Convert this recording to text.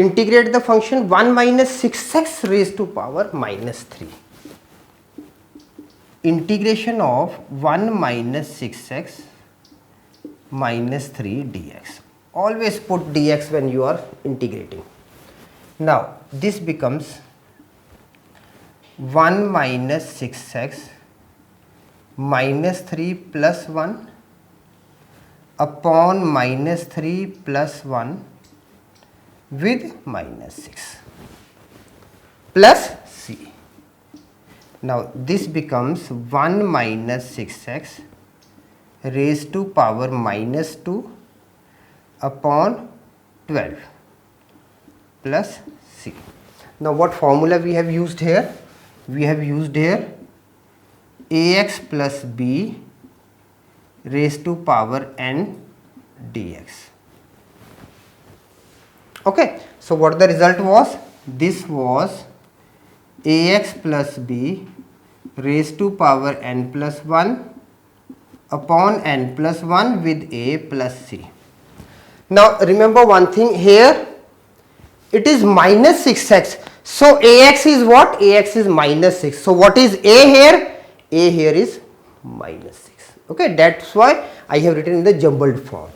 integrate the function 1 minus 6x raised to power minus 3. Integration of 1 minus 6x minus 3 dx. Always put dx when you are integrating. Now this becomes 1 minus 6x minus 3 plus 1 upon minus 3 plus 1 with minus 6 plus c. Now this becomes 1 minus 6x raised to power minus 2 upon 12 plus c. Now what formula we have used here? We have used here ax plus b raised to power n dx. Okay, so what the result was? This was ax plus b raised to power n plus 1 upon n plus 1 with a plus c. Now remember one thing here, it is minus 6x. So ax is what? Ax is minus 6. So what is a here? A here is minus 6. Okay, that's why I have written in the jumbled form.